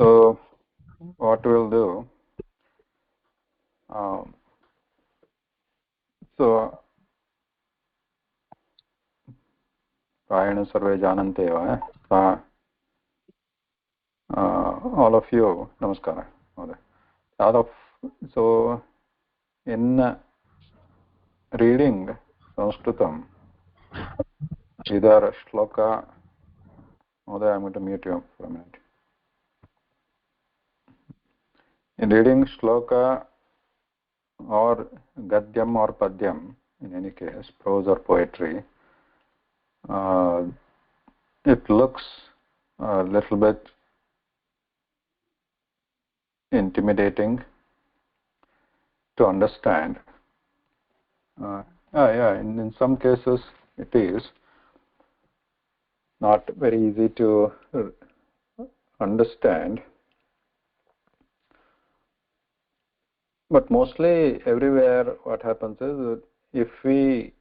So what we'll do, um, so प्रायेण सर्वे जानन्ति एव all of you namaskar all of so in reading Sanskritam either shloka or I'm going to mute you for a minute. In reading shloka or gadyam or padyam, in any case prose or poetry, it looks a little bit intimidating to understand. In some cases it is not very easy to understand, but mostly everywhere what happens is that if we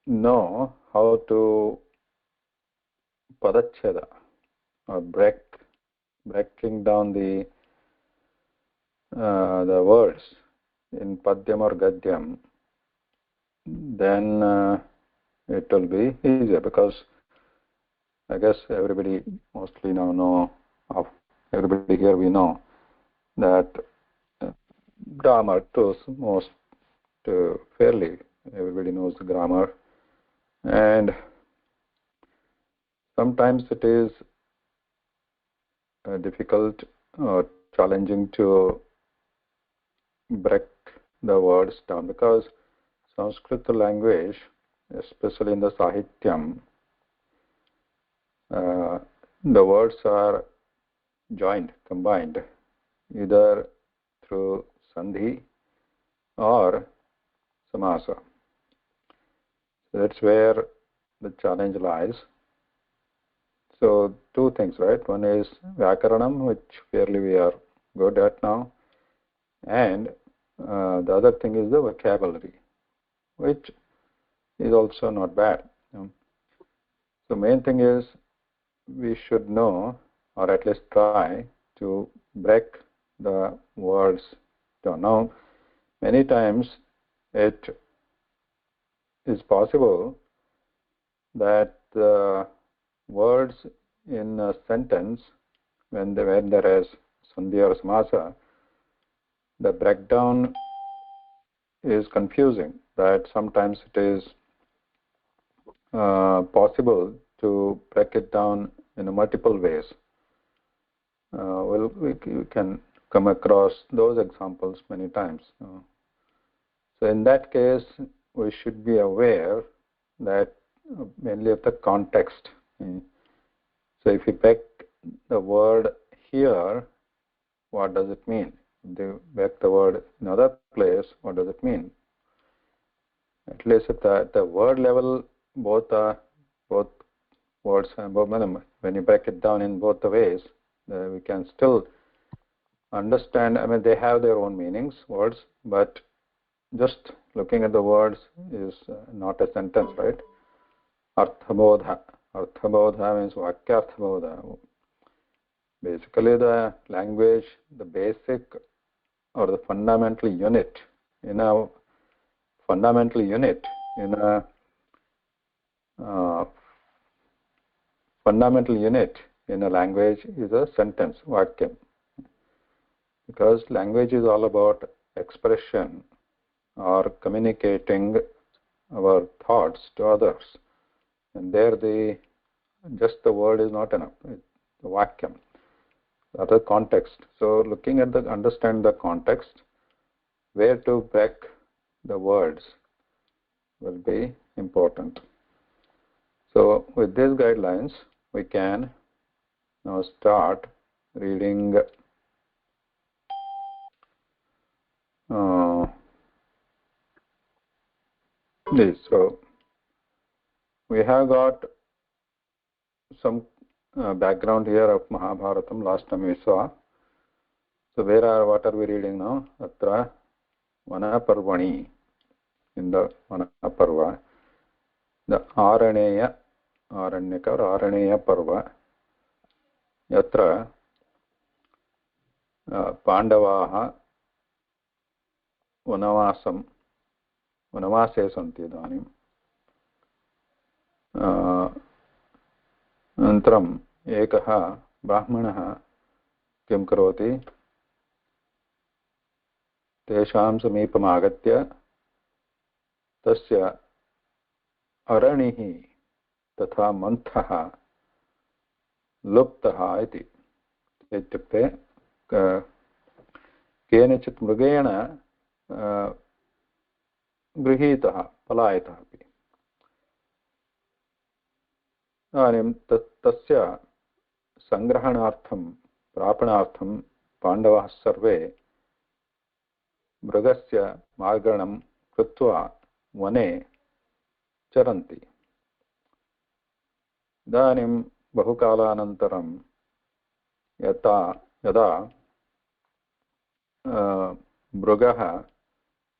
know how to padacheda or breaking down the words in padyam or gadyam, then it will be easier, because I guess everybody mostly now know of everybody here we know that grammar to most fairly everybody knows the grammar, and sometimes it is difficult or challenging to break the words down, because Sanskrit language, especially in the Sahityam, the words are joined, combined, either through Sandhi or Samasa. So that's where the challenge lies. So two things, right? One is Vyakaranam, which fairly we are good at now, and the other thing is the vocabulary, which is also not bad. So main thing is we should know, or at least try to break the words down. Now, many times it is possible that the words in a sentence, when there is sandhi or samasa, the breakdown is confusing, that sometimes it is possible to break it down in multiple ways. We can come across those examples many times. So in that case, we should be aware that mainly of the context. So if we break the word here, what does it mean? If they break the word in another place, what does it mean? At least at the word level, both words and both, when you break it down in both the ways, we can still understand. I mean, they have their own meanings, words, but just looking at the words is not a sentence, right? Arthabodha. Arthabodha means Vakyarthabodha. Basically, the language, the basic or the fundamental unit in a language is a sentence, Vakyam. Because language is all about expression or communicating our thoughts to others, and there just the word is not enough. It's the vacuum, other context. So looking at understand the context, where to break the words will be important. So with these guidelines, we can now start reading this. So we have got some background here of Mahabharatam. Last time we saw. So what are we reading now? Atra Vanaparvani, in the Vanaparva, the Aranyaka or Araneya Parva. Yatra, पाण्डवाः वनवासे सन्ति इदानीं। अनन्तरम् एकः ब्राह्मणः किं करोति, तेषां समीपम् आगत्य तस्य अरणिः तथा मन्थः लुप्तः इति, इत्युक्ते केनचित् मृगेण गृहीतः, पलायितः अपि। इदानीं तस्य सङ्ग्रहणार्थं प्रापणार्थं पाण्डवाः सर्वे मृगस्य मार्गणं कृत्वा वने चरन्ति। इदानीं बहुकालानन्तरं यदा मृगः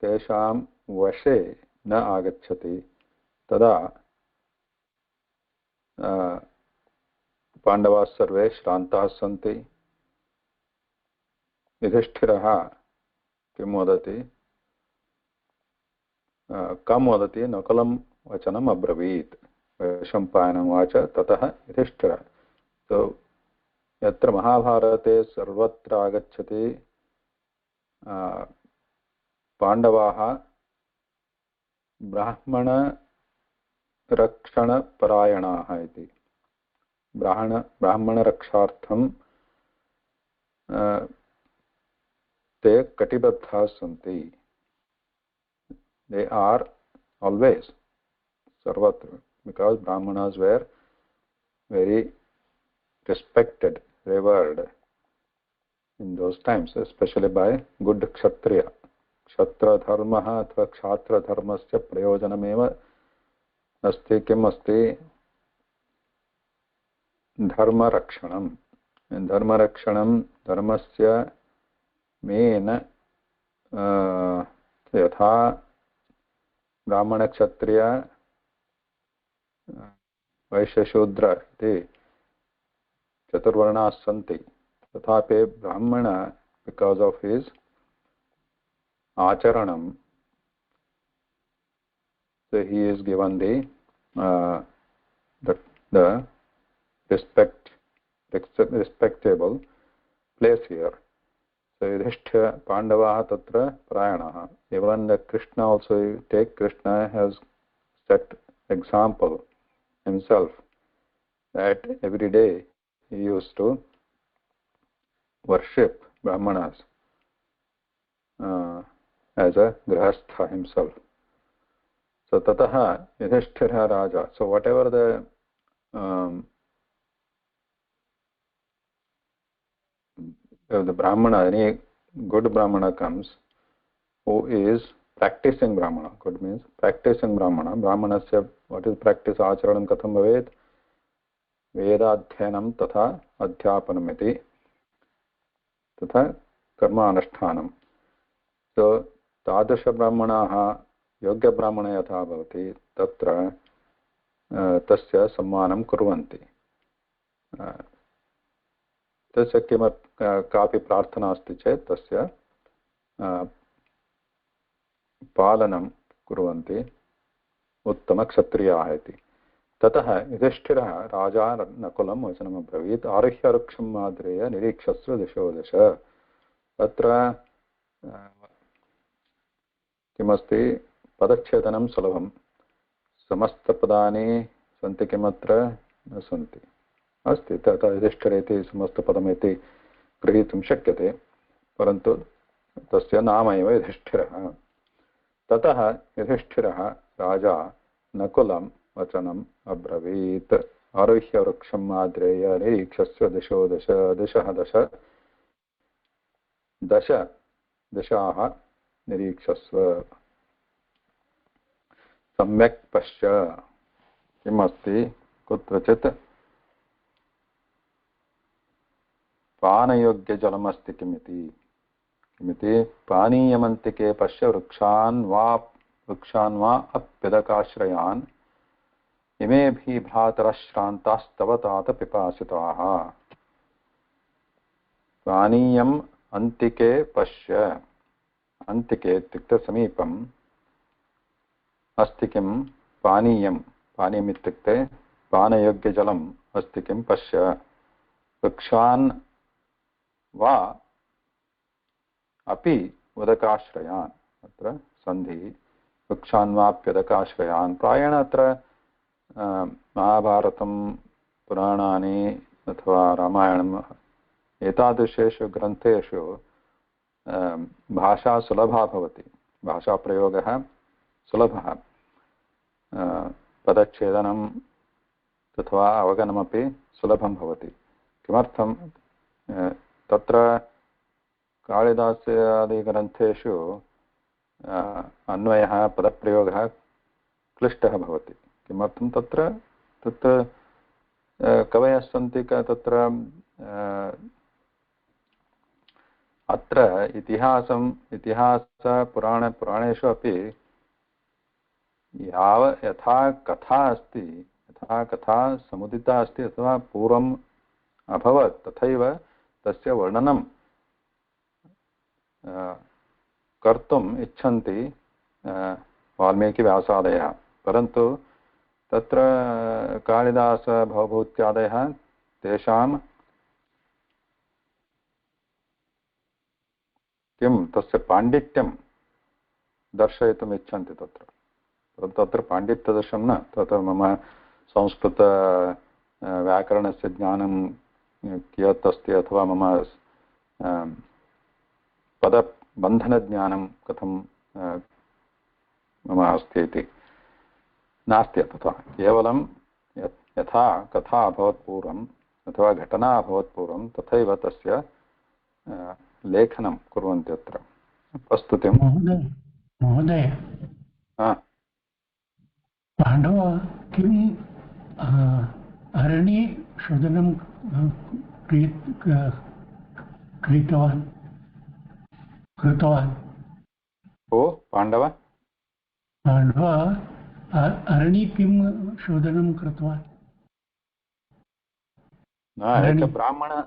तेषां वशे न आगच्छति तदा पाण्डवाः सर्वे श्रान्ताः सन्ति। युधिष्ठिरः किं वदति, कं वदति, नकुलं वचनम् अब्रवीत्। वैशम्पायनोवाच ततः युधिष्ठिरः। तो यत्र महाभारते सर्वत्र आगच्छति पाण्डवाः ब्राह्मणरक्षणपरायणाः इति, ब्राह्मणरक्षार्थं ते कटिबद्धाः सन्ति। They are always sarvatra, because Brahmanas were very respected, revered in those times, especially by good kshatriya. Kshatra dharmah अथवा क्षात्र धर्मस्य प्रयोजनमेव अस्ति, किम् अस्ति, धर्मरक्षणं। धर्मरक्षणं धर्मस्य मेन यथा ब्राह्मणक्षत्रिय वैश्यशूद्र इति चतुर्वर्णाः सन्ति, तथापि ब्राह्मण बिकास् आफ् हिस् आचरणं, so he is given the respectable place here. So Yudhishthira, Pandavaः tatra prayanaः. Even Krishna also, you take, Krishna has set example himself that every day he used to worship Brahmanas as a grahastha himself. So tataha Yudhishthira Raja. So whatever the Brahmana, any good Brahmana comes who is practicing Brahmana. Good means practicing Brahmana. Brahmanasya, what is practice? Acharanam katham bhavet? Vedadhyanam tatha adhyapanam iti tatha karma anushtanam. So tadasha brahmanaha yogya brahmana yatha bhavati tatra tasya sammanam kurvanti. तस्य कापि प्रार्थना अस्ति चेत् तस्य पालनं कुर्वन्ति उत्तमक्षत्रियाः इति। ततः युधिष्ठिरः राजा नकुलं वचनम् अब्रवीत्, आरुह्य वृक्षं माद्रेय निरीक्षस्व दिशो दश। तत्र किमस्ति, पदच्छेदनं सुलभं, समस्तपदानि सन्ति किमत्र न सन्ति। अस्ति तथा युधिष्ठिरः इति समस्तपदमिति गृहीतुं शक्यते, परन्तु तस्य नाम एव युधिष्ठिरः। ततः युधिष्ठिरः राजा नकुलं वचनम् अब्रवीत्, आरुह्य वृक्षम् आद्रेय निरीक्षस्व दिशो दश। दिशः दश, दश दिशाः निरीक्षस्व, सम्यक् पश्य। किम् अस्ति, कुत्रचित् पानयोग्यजलमस्ति किमिति, किमिति पानीयमन्तिके पश्य वृक्षान् वा अप्यदकाश्रयान् इमेभिः भ्रातरश्रान्तास्तव तात पिपासिताः। पानीयम् अन्तिके पश्य अन्तिके इत्युक्ते समीपम् अस्ति किं पानीयं पानीयम् इत्युक्ते पानयोग्यजलम् अस्ति किं पश्य वृक्षान् वा अपि उदकाश्रयान् अत्र सन्धिः वृक्षान् वाप्यदकाश्रयान् प्रायेण अत्र महाभारतं पुराणानि अथवा रामायणम् एतादृशेषु ग्रन्थेषु भाषा सुलभा भवति भाषाप्रयोगः सुलभः पदच्छेदनं तथा अवगमनमपि सुलभं भवति किमर्थं तत्र कालिदासादिग्रन्थेषु अन्वयः पदप्रयोगः क्लिष्टः भवति किमर्थं तत्र कवयः सन्ति तत्र अत्र इतिहासपुराणेषु अपि यथा कथा अस्ति यथा कथा समुदिता अस्ति अथवा पूर्वम् अभवत् तथैव तस्य वर्णनं कर्तुम् इच्छन्ति वाल्मीकिव्यासादयः परन्तु तत्र कालिदास भवभूत्यादयः तेषां किं तस्य पाण्डित्यं दर्शयितुम् इच्छन्ति तत्र पाण्डित्यदर्शनं न तत्र मम संस्कृत व्याकरणस्य ज्ञानं कियत् अस्ति अथवा मम पदबन्धनज्ञानं कथं मम अस्ति इति नास्ति तथा केवलं यथा कथा अभवत् पूर्वम् अथवा घटना अभवत् पूर्वं तथैव तस्य लेखनं कुर्वन्ति अत्र प्रस्तुतिं महोदय पाण्डव किम् अरण्ये शोधनं कृतवान् ओ पाण्डव अरण्ये किं शोधनं कृतवान् एक ब्राह्मण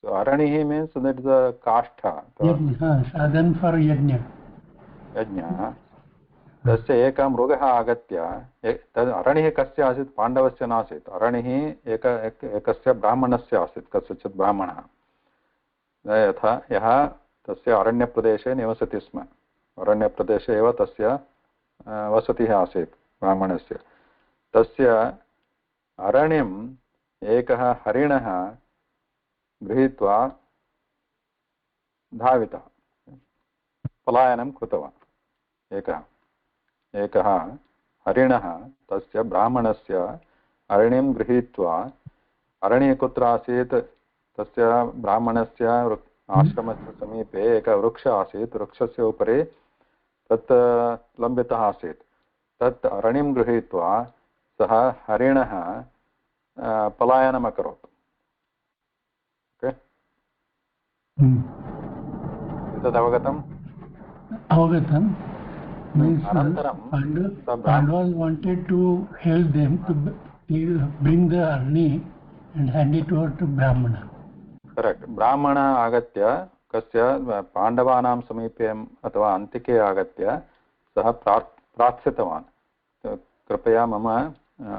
So aranihi means that is the kastha. Sadhan for yajna. Yajna. तस्य एकः मृगः आगत्य तद् अरणिः कस्य आसीत् पाण्डवस्य नासीत् अरणिः एकस्य ब्राह्मणस्य आसीत् कस्यचित् ब्राह्मणः यथा यः तस्य अरण्यप्रदेशे निवसति स्म अरण्यप्रदेशे एव तस्य वसतिः आसीत् ब्राह्मणस्य तस्य अरण्यम् एकः हरिणः गृहीत्वा धावितः पलायनं कृतवान् एकः हरिणः तस्य ब्राह्मणस्य अरण्यं गृहीत्वा अरण्ये कुत्र आसीत् तस्य ब्राह्मणस्य आश्रमस्य समीपे एकः वृक्षः आसीत् वृक्षस्य उपरि तत् लम्बितः आसीत् तत् अरण्यं गृहीत्वा सः हरिणः पलायनम् अकरोत् एतद् अवगतम् Pandavas wanted to help them to bring the arni and hand it over to Brahmana. Correct. Brahmana agatya kasya पाण्डवानां समीपे अथवा अन्तिके आगत्य सः प्रार्थितवान् कृपया मम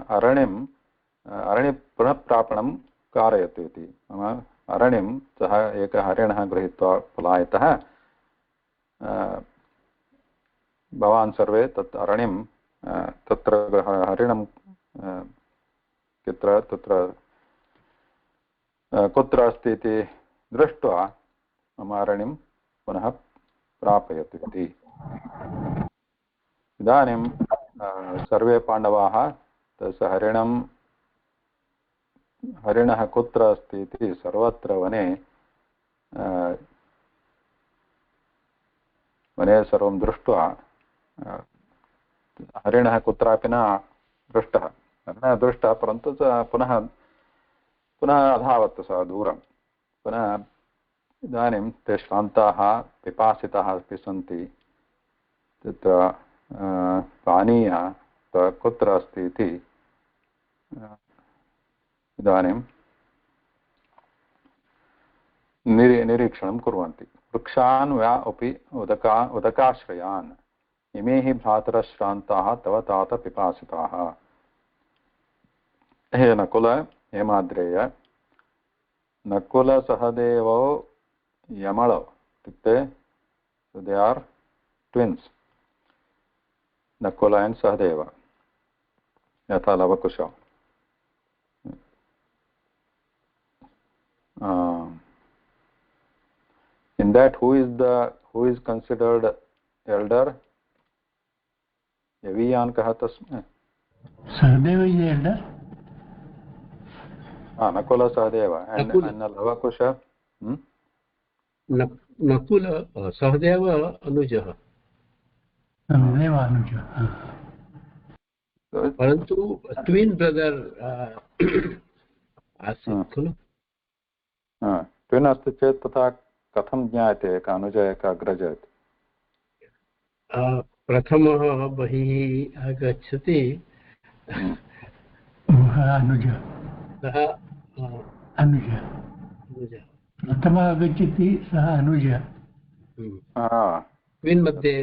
अरण्ये पुनः प्रापणं कारयतु इति मम अरण्यं सः एकः हरिणः गृहीत्वा पलायितः भवान् सर्वे तत् अरण्यं तत्र हरिणं कुत्र अस्ति इति दृष्ट्वा मम अरण्यं पुनः प्रापयतु इति इदानीं सर्वे पाण्डवाः तस्य हरिणः कुत्र अस्ति इति सर्वत्र वने सर्वं दृष्ट्वा हरिणः कुत्रापि न दृष्टः परन्तु पुनः अधावत् सः दूरं पुनः इदानीं ते श्रान्ताः पिपासिताः अपि सन्ति तत्र पानीयः कुत्र अस्ति इति इदानीं निरीक्षणं कुर्वन्ति वृक्षान् वा अपि उदकाश्रयान् इमे हि भ्रातरश्रान्ताः तव तात पिपासिताः हे नकुल हेमाद्रेय नकुलसहदेवौ यमळौ इत्युक्ते दे आर् ट्विन्स् नकुल एण्ड् सहदेव यथा लवकुशौ in that who is considered elder yaviyan kah tasme Sahadeva is the elder. nakula sahadeva and lavakusha Nakul Sahdev अनुजः परन्तु ट्विन् ब्रदर् आसीत् खलु ट्विन् अस्ति चेत् तथा कथं ज्ञायते एक अनुज एक अग्रज प्रथमः बहिः आगच्छति सः अनुज प्रथमः आगच्छति सः अनुज ट्विन् मध्ये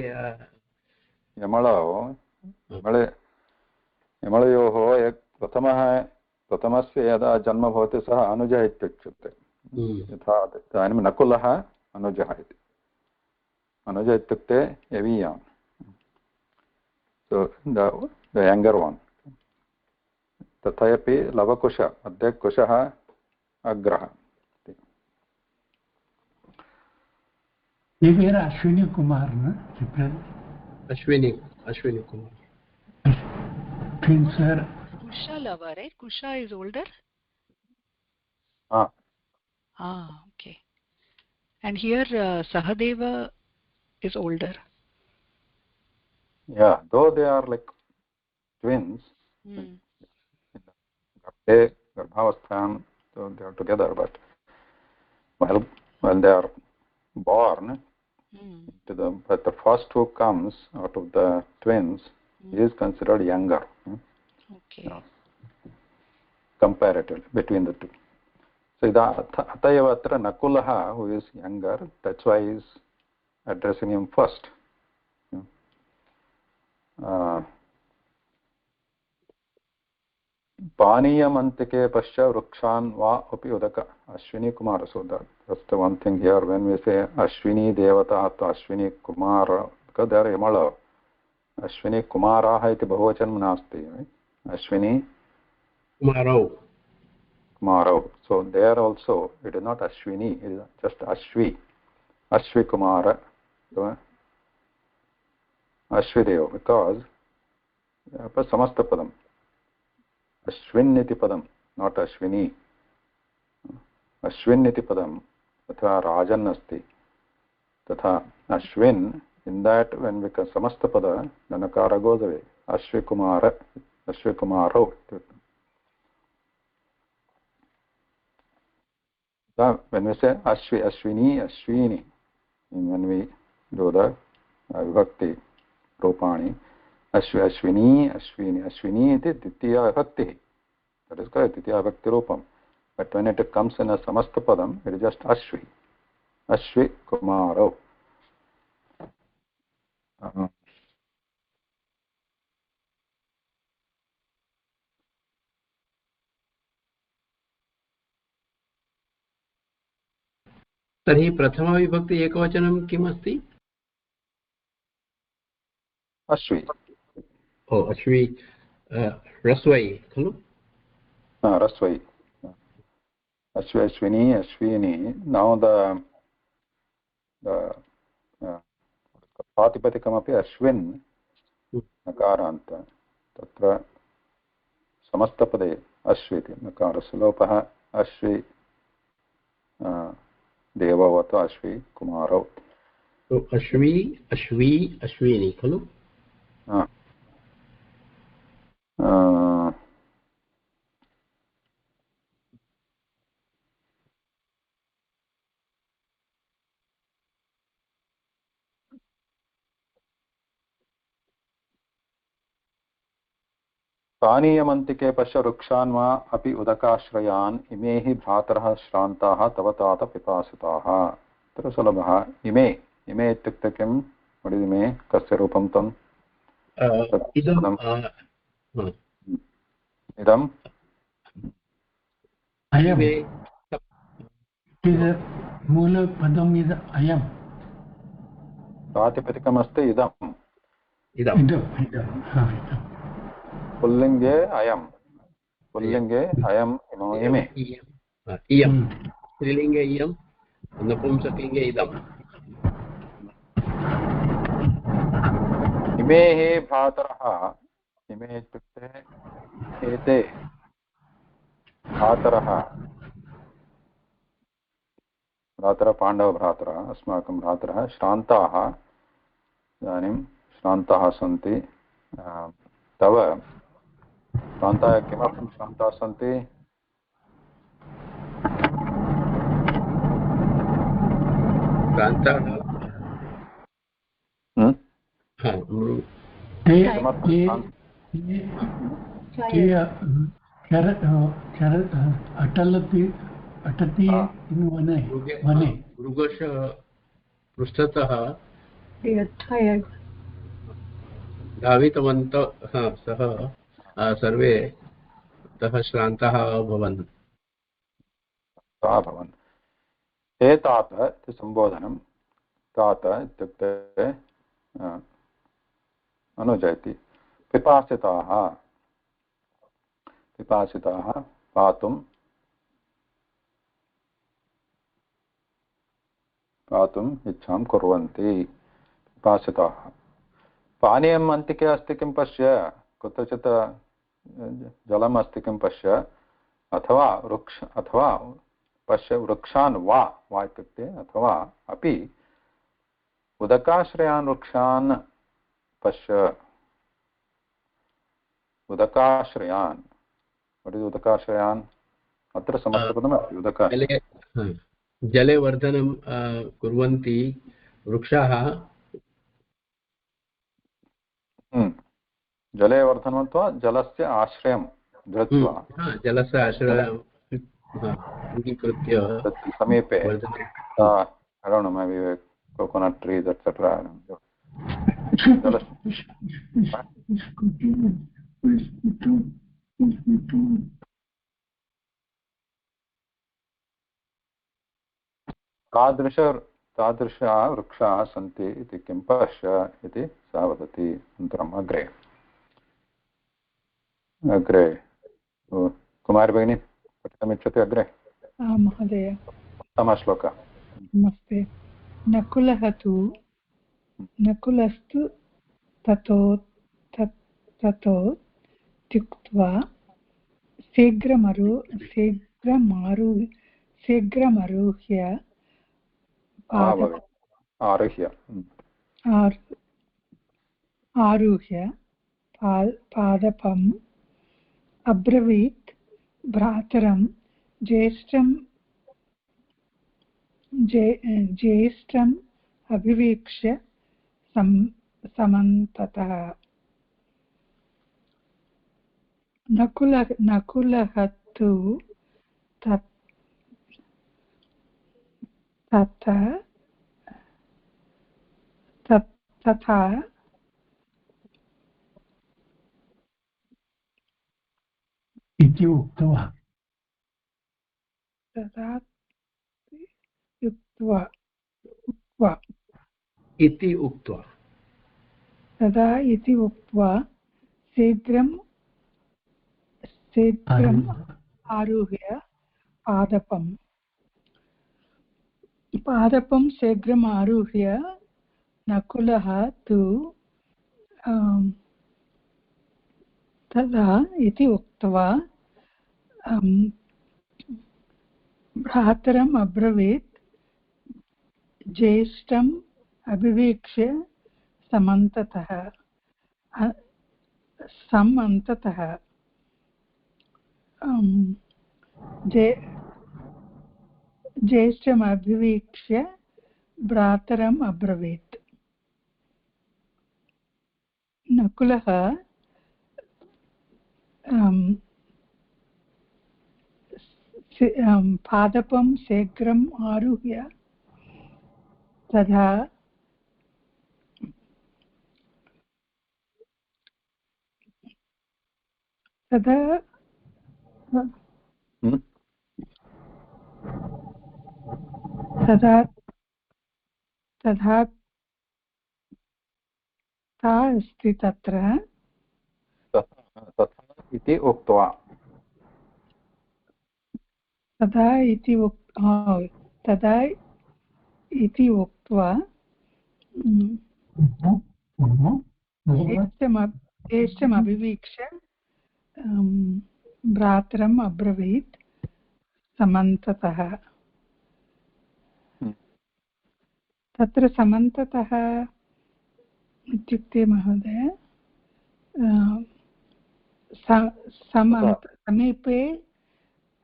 यमळयोः प्रथमस्य यदा जन्म भवति सः अनुजः इत्युच्यते यथा इदानीं नकुलः अनुजः इति अनुज इत्युक्ते यवीयान् so the younger one तथापि लवकुश मध्ये कुशः अग्रः ये मेरा अश्विनी कुमार ना Ashwini Kumar twin sir Kusha lover, right? Kusha is older. Okay. And here Sahadeva is older. Yeah, though they are like twins, Garbhavasthan, so they are together, but when they are born, but the first who comes out of the twins is considered younger. Okay. Comparatively between the two. So atayava atra Nakulaha, who is younger, that's why he is addressing him first. Paniyamantike pascha vrukshan va api udaka Ashwini Kumara. So that's the one thing here when we say Ashwini Devata to Ashwini Kumara, because they are Yamala. Ashwini Kumaraha iti bahuvachanam nasti. Ashwini Kumarau. So there also it is not Ashwini, it is just Ashwi. Ashwi Kumara. Ashvideo, because samasta padam. Ashwin iti padam, not Ashwini. Ashwin iti padam. Tatha Rajan asti. Tatha Ashwin, in that when becomes samasta pada, the nakara goes away. Ashwi Kumara, Ashwi Kumarau. When we say Ashwi, Ashwini, Ashwini, when we do the vibhakti rupani, Ashwi, Ashwini, Ashwini, Ashwini iti ditya vibhakti. That is correct, ditya vibhakti rupam. But when it comes in a samasta padam, it is just Ashwi. Ashwi Kumaro. तर्हि प्रथमविभक्ति एकवचनं किम् अस्ति Ashwi. अश्वी रस्वै खलु Raswai. Ashwi, Ashwini, Ashwini. Now the प्रातिपदिकमपि Ashwin नकारान्त तत्र समस्तपदे अश्वि इति नकारस्य लोपः अश्वि देवौ अथवा अश्वि कुमारौ अश्वी अश्वी अश्विनी खलु पानीयमन्तिके पश्य वृक्षान् वा अपि उदकाश्रयान् इमे हि भ्रातरः श्रान्ताः तव तात पिपासिताः। अत्र सुलभः। इमे इमे इत्युक्ते किं? इमे कस्य रूपं तम्? इदम् इदम् अयम् इमे मूलपदम् इद अयम् प्रातिपदिकमस्ति इदम्। इदम् पुल्लिङ्गे अयम्, पुल्लिङ्गे अयम् इमे। इयं स्त्रीलिङ्गे इयं, नपुंसकलिङ्गे इदम्। इमे हि भ्रातरः, इमे इत्युक्ते एते भ्रातरः, भ्रातरः पाण्डवभ्रातरः, अस्माकं भ्रातरः श्रान्ताः, इदानीं श्रान्ताः सन्ति। तव श्रान्ताः किमर्थं श्रान्ताः सन्ति? अटति वने मृगश पृष्ठतः धावितवन्तः सः सर्वे तः श्रान्ताः अभवन्। ते तात इति सम्बोधनं। तात इत्युक्ते अनुज इति। पिपासिताः, पिपासिताः पातुं पातुम् इच्छां कुर्वन्ति। पिपासिताः। पानीयम् अन्तिके अस्ति किं पश्य, कुत्रचित् जलम् अस्ति किं पश्य, अथवा अथवा पश्य वृक्षान् वा इत्युक्ते अथवा अपि उदकाश्रयान् वृक्षान् पश्य। उदकाश्रयान्, उदकाश्रयान् अत्र समस्तपदमस्ति। जले वर्धनं कुर्वन्ति वृक्षाः। जले वर्धनं अथवा जलस्य आश्रयं धृत्वा, जलस्य आश्रयं समीपे I don't know, maybe coconut trees, etc. तादृशाः वृक्षाः सन्ति इति किं पश्य इति सा वदति। अनन्तरम् अग्रे कुमारी भगिनी पठितुमिच्छति? अग्रे महोदय। उत्तमः श्लोकः। नमस्ते। नकुलस्तु ततोत्युक्त्वा शीघ्रमारुह्य पादपम् अब्रवीत् भ्रातरं ज्येष्ठम् अभिवीक्ष्य समन्ततः। नकुलः तु तथा इति उक्त्वा तदा इति उक्त्वा शीघ्रम् आरुह्य पादपं शीघ्रम् आरुह्य नकुलः तु तदा इति उक्त्वा भ्रातरम् अब्रवीत् ज्येष्ठम् अभिवीक्ष्य समन्ततः ज्येष्ठम् अभिवीक्ष्य भ्रातरम् अब्रवीत्। नकुलः पादपं शीघ्रम् आरुह्य तदा तदा तदा तथा अस्ति तत्र तथा इति उक्त्वा तदा इति उक्त्वा ज्येष्ठमभिवीक्ष्य भ्रातरम् अब्रवीत् समन्ततः। तत्र समन्ततः इत्युक्ते महोदय समीपे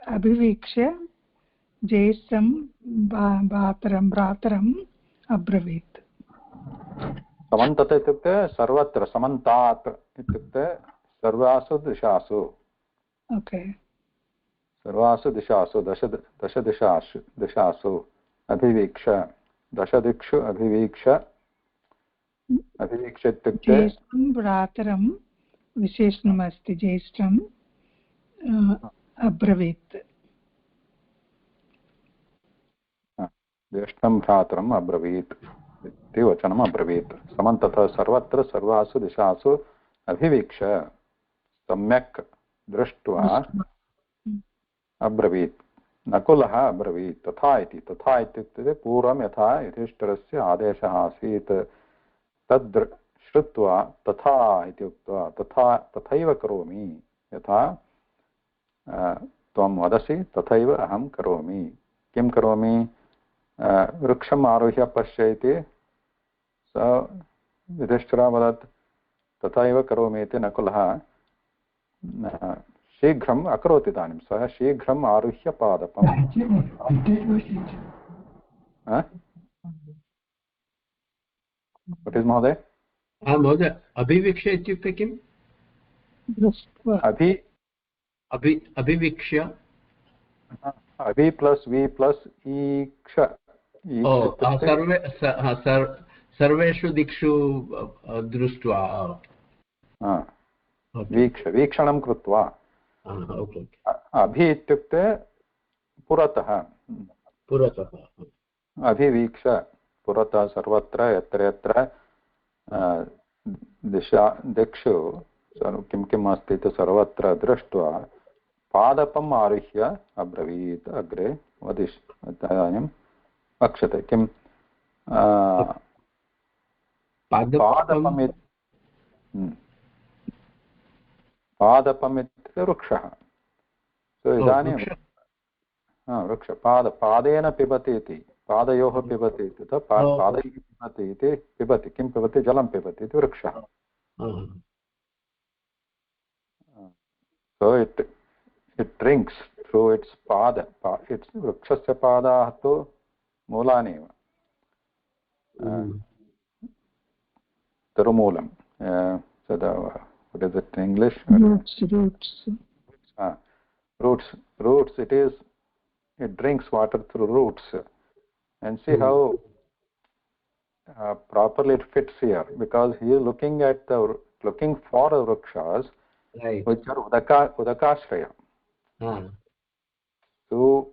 अभिवीक्ष्य ज्येष्ठं भ्रातरम् अब्रवीत्। समन्तत इत्युक्ते सर्वत्र, समन्तात् इत्युक्ते सर्वासु दिशासु। ओके। सर्वासु दिशासु दिशासु अभिवीक्ष्य, दशदिक्षु अभिवीक्ष्य इत्युक्ते ज्येष्ठं भ्रातरं विशेषणमस्ति, ज्येष्ठम् अब्रवीत्। ज्येष्ठं भ्रातरम् अब्रवीत् इति वचनम् अब्रवीत्। समन्ततः सर्वत्र सर्वासु दिशासु अभिवीक्ष्य सम्यक् दृष्ट्वा अब्रवीत्। नकुलः अब्रवीत् तथा इति। तथा इत्युक्ते पूर्वं यथा युधिष्ठिरस्य आदेशः आसीत् तद् श्रुत्वा तथा इति उक्त्वा तथैव करोमि, यथा त्वं वदसि तथैव अहं करोमि। किं करोमि? वृक्षम् आरुह्य पश्य इति स युधिष्ठिरः वदत्, तथैव करोमि इति नकुलः शीघ्रम् अकरोत्। इदानीं सः शीघ्रम् आरुह्य पादपम् महोदय महोदय अभिवीक्ष्य इत्युक्ते किम्? अभिवीक्ष्य अभि प्लस् वि प्लस् ईक्ष सर्वेषु दिक्षु दृष्ट्वा वीक्षणं कृत्वा। अभि इत्युक्ते पुरतः, अभिवीक्ष पुरतः सर्वत्र यत्र यत्र दिक्षु किं किम् अस्ति इति सर्वत्र दृष्ट्वा पादपम् आरुह्य अब्रवीत्। अग्रे इदानीं वक्ष्यते किं पादपम् इत्युक्ते वृक्षः। इदानीं वृक्ष पादेन पिबति इति, पादयोः पिबति इति, पादैः पिबति इति, पिबति किं पिबति? जलं पिबति इति वृक्षः। So it drinks through its pada. Its vrikshasya padah tu मूलानि एव, Tirumulam. So what is it in English? Roots. It drinks water through roots. And see how properly it fits here, because he is looking for the vrikshas, right, which are udakashraya. So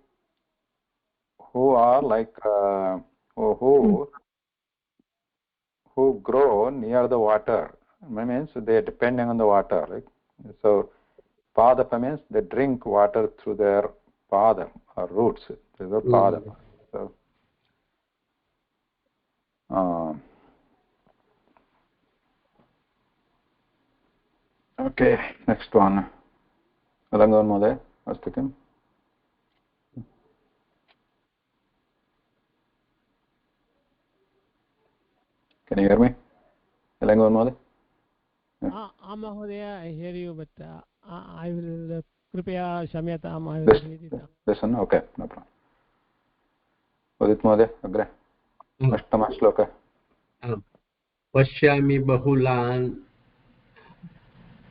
who are like who grow near the water. Means they are depending on the water. Right? So padapa means they drink water through their pada or roots. These are padapa. So okay, next one. Alangan Mode, astu kim? Can you hear me? Alangan Mode? Mahodaya, I hear you, but I will kripaya shamyatam. I will read it. Listen, okay, no problem. Udit Mode, agre. Ashtama shloka. Pashyami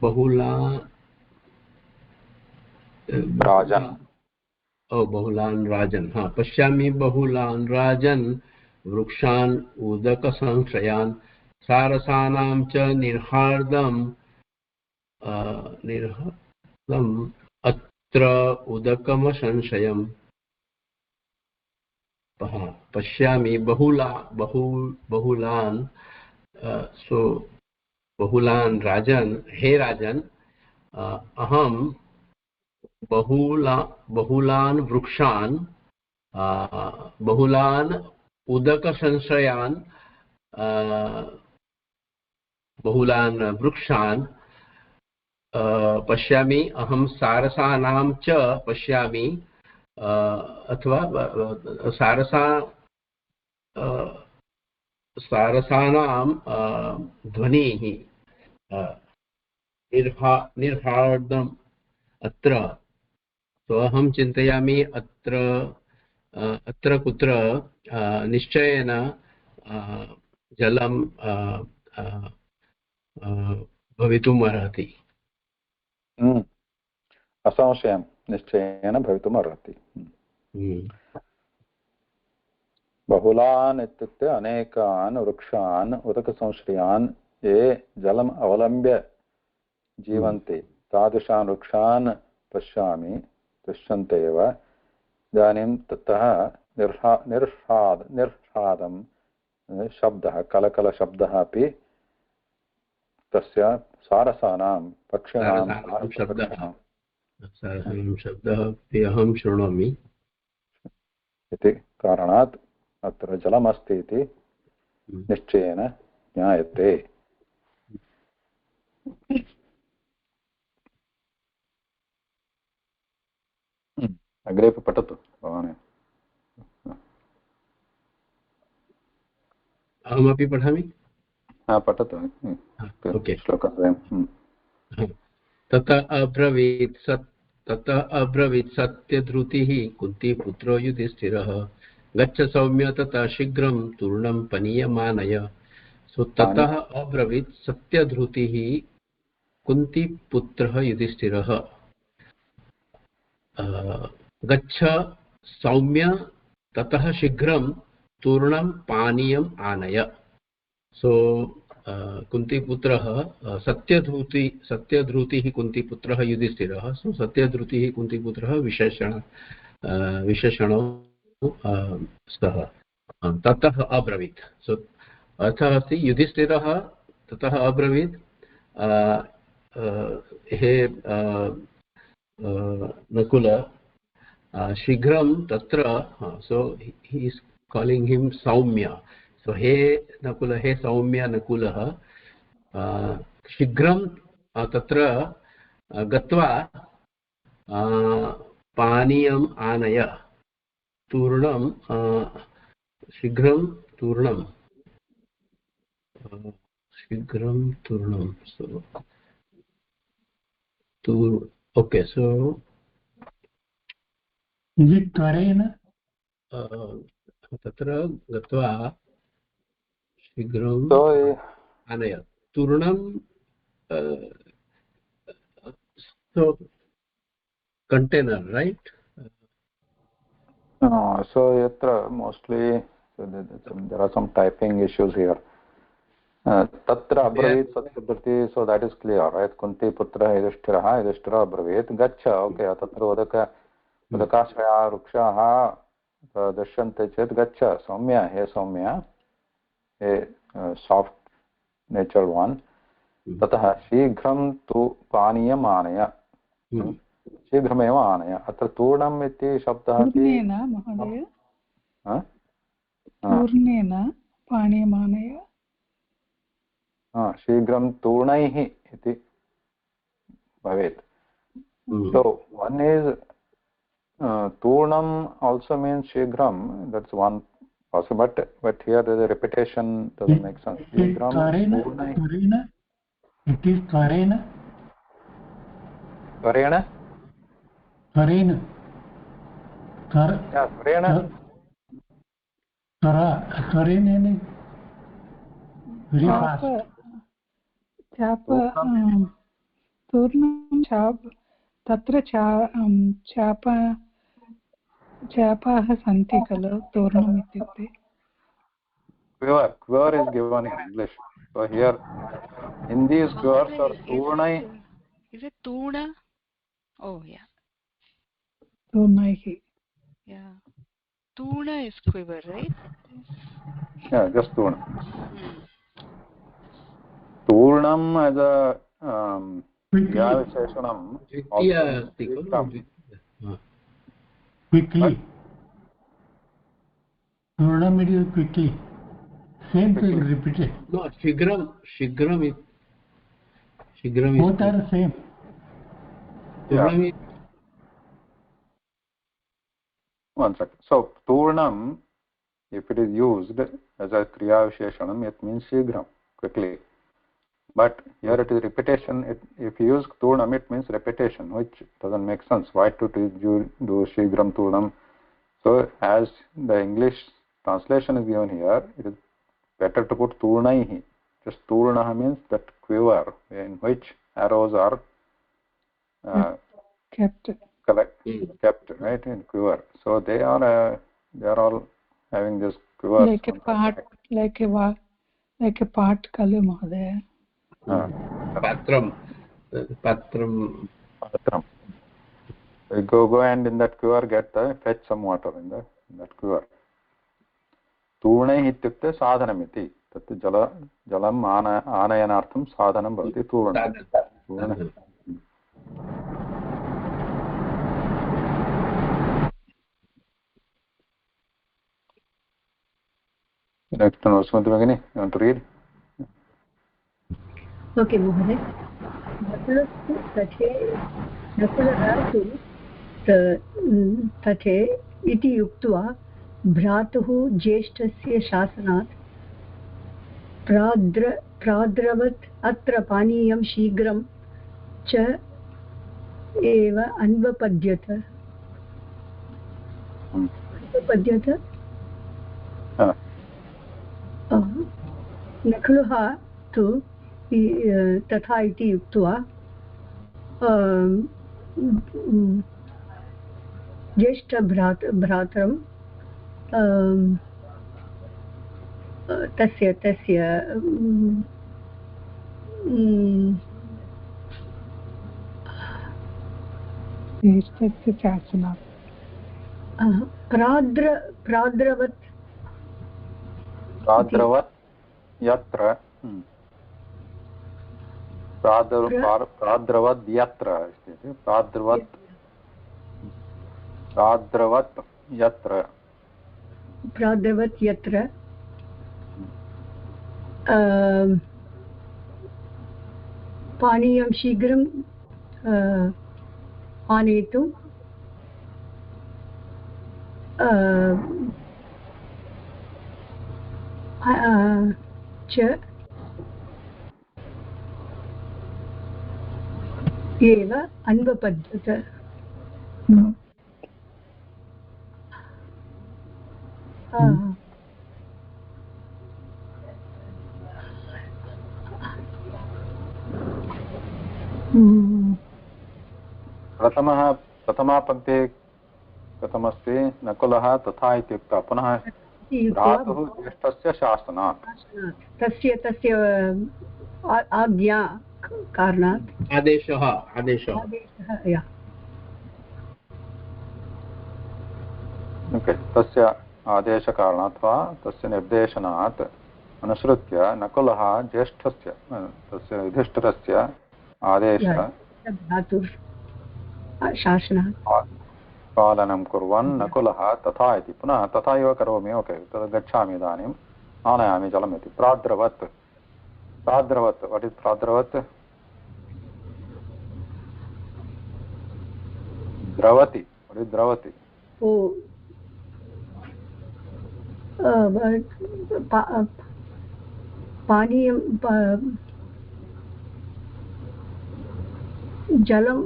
bahula राजन् बहुलान् राजन् पश्यामि बहुलान् राजन् वृक्षान् उदकसंश्रयान् सारसानां च निर्हार्दम् अत्र उदकमसंशयम् पश्यामि बहुलान् सो बहुलान् राजन् हे राजन् अहं बहुलान् वृक्षान् बहुलान् उदकसंश्रयान् बहुलान् वृक्षान् पश्यामि अहं सारसानां च पश्यामि अथवा सारसानां ध्वनिः निर्हार्दम् अत्र तो अहं चिन्तयामि अत्र कुत्र निश्चयेन जलं भवितुम् अर्हति असंशयं निश्चयेन भवितुम् अर्हति बहुलान् इत्युक्ते अनेकान् वृक्षान् उदकसंश्रयान् ये जलम् अवलम्ब्य जीवन्ति तादृशान् वृक्षान् पश्यामि दृश्यन्ते एव इदानीं ततः निर्ह्लादं शब्दः कलकलशब्दः अपि तस्य सारसानां पक्षिणां शब्दः अपि अहं शृणोमि इति कारणात् अत्र जलमस्ति इति निश्चयेन ज्ञायते अग्रे पठतु भवान् अहमपि पठामि पठतु श्लोकद्वयं ततः अब्रवीत् सत्यधृतिः कुन्तीपुत्रो युधिष्ठिरः गच्छ सौम्य ततः शीघ्रं तूर्णं पनीयमानय सो ततः अब्रवीत् सत्यधृतिः कुन्तीपुत्रः युधिष्ठिरः गच्छ सौम्य ततः शीघ्रं तूर्णं पानीयम् आनय सो कुन्तीपुत्रः सत्यधृतिः कुन्तीपुत्रः युधिष्ठिरः सो सत्यधृतिः कुन्तीपुत्रः विशेषणो स्तः ततः अब्रवीत् सो अर्थः अस्ति युधिष्ठिरः ततः अब्रवीत् हे नकुल शीघ्रं तत्र सो ही इस् कालिङ्ग् हिम् सौम्य सो हे नकुल हे सौम्य नकुलः शीघ्रं तत्र गत्वा पानीयम् आनय तूर्णं शीघ्रं तूर्णं सो ओके सो त्वरेण तत्र गत्वा शीघ्रम् आनय तूर्णं so container, right? So yatra mostly there are some typing issues here. Tatra abravit satyadhriti, so that is clear, right? Kunti putra yudhishthira abravit gaccha, okay, tatra udakashraya rukshaha dashyante chet gaccha saumya, he saumya, a soft natured one. ततः शीघ्रं तु पानीयम् आनय शीघ्रमेव आनय अत्र तूर्णम् इति शब्दः पूर्णेन महोदय पूर्णेन पानीयम् आनय शीघ्रं तूर्णैः इति भवेत् so one is turnam also means shigram, that's one possible, but here the repetition doesn't make sense. Shigram it is tvarena tvarena tvarena yeah tvarena tvarena very fast chap turnam chap तत्र चापाः सन्ति खलु तूर्णम् इत्युक्ते quiver is given in English. So here in these quivers are turnai. Is it turna? Oh yeah. तूर्णैः Yeah. Turna is quiver, right? Yeah, just turna. Turnam as a Visheshanam. Quickly. Turnam it is quickly. Same thing repeated. No, shigram is both are same. Turnam is one second. So turnam, if it is used as a kriya visheshanam, it means shigram, quickly. But here it is repetition. If you use turnam, it means repetition, which doesn't make sense. Why to do shigram turnam? So as the English translation is given here, it is better to put turnaihi. Just turnaha means that quiver in which arrows are kept right in quiver. So they are all having this quiver like a part kalu mahodaya. patram. So go and in that quiver fetch some water in that quiver. तूर्णैः इत्युक्ते साधनमिति तत् जलम् आनयनार्थं साधनं भवति तूर्णं next one Sumitra Bhagini, you want to read? Okay, Mohoday. नकुलः तु तथे इति उक्त्वा भ्रातुः ज्येष्ठस्य शासनात् प्राद्रवत् अत्र पानीयं शीघ्रं च एव अन्वपद्यत नकुलः तु तथा इति उक्त्वा ज्येष्ठभ्रातरं तस्य ज्येष्ठस्य शासनात् प्राद्रवत् यत्र प्राद्रवद्यत्र यत्र पानीयं शीघ्रं आनेतुं च एव अन्वपद्यत प्रथमा पङ्क्तिः कथमस्ति नकुलः तथा इत्युक्त्वा पुनः भ्रातुः ज्येष्ठस्य शासनात् तस्य आज्ञा कारणात् आदेशः तस्य आदेशकारणात् वा तस्य निर्देशनात् अनुसृत्य नकुलः ज्येष्ठस्य तस्य युधिष्ठिरस्य आदेशः पालनं कुर्वन् नकुलः तथा इति पुनः तथा एव करोमि ओके तद् गच्छामि इदानीम् आनयामि जलम् इति प्राद्रवत् वाट् इस् प्राद्रवत् द्रवति वाट् इस् द्रवति पानीयं जलं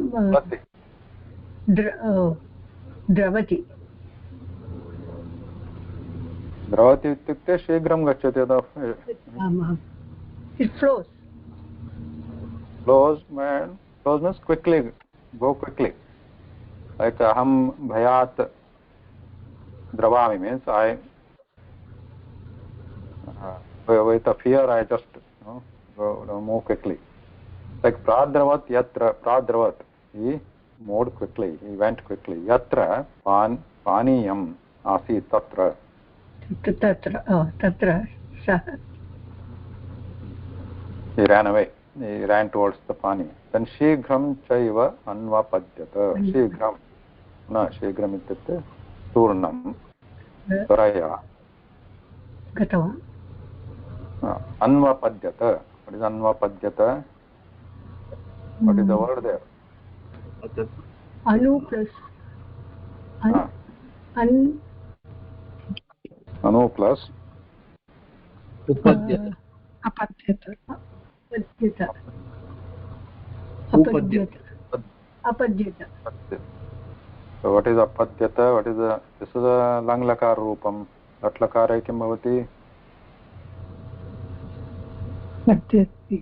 द्रवति इत्युक्ते शीघ्रं गच्छति it flows means quickly go quickly. Like aham bhayat dravami means I with a fear I just go move quickly. Like pradravat yatra pradravat, he moved quickly, he went quickly. Yatra paniyam asit tatra. तत्र सः He ran away. He ran towards the pani. Then shighram chaiva anvapadyata. Shighram. No, shighram ityukte turnam tvaraya. गतवान् Anvapadyata. What is anvapadyata? What is the word there? Anu plus Anu plus उपाद्यत अपत्यत अपद्यत So what is apadyata? What is the, this is a lang lakar roopam. Lat lakare kim bhavati? पत्यति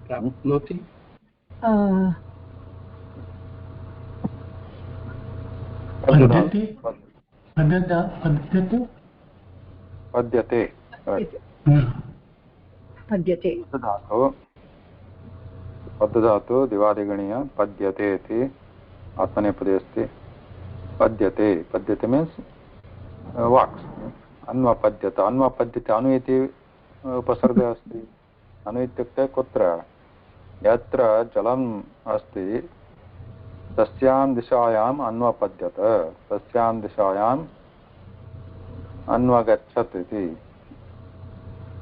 प्राप्नोति पद्यते पद्यते Padyate. Right. पद्यते पद्धातु दिवादिगणीय पद्यते इति आत्मनेपदे अस्ति. पद्यते पद्यते means walks. अन्वपद्यत अन्वपद्यते अनु इति उपसर्गः अस्ति. अनु इत्युक्ते कुत्र यत्र जलम् अस्ति तस्यां दिशायाम् अन्वपद्यत तस्यां दिशायाम् अन्वगच्छत् इति.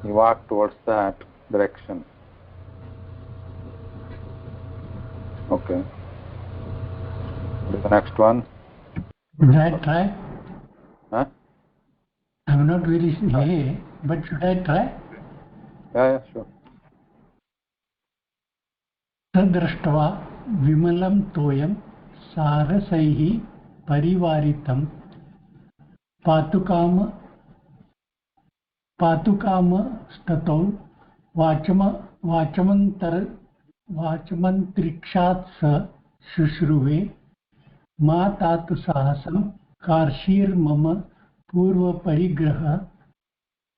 He walked towards that direction. Okay. What is the next one? Should I try? Huh? I'm not really sure, but should I try? Yeah, sure. तद्दृष्ट्वा विमलं तोयं सारसैः परिवारितं पातुकामस्ततौ वाचमन्तरिक्षात् स शुश्रुवे मा तातु साहसं कार्षीर्मम पूर्वपरिग्रह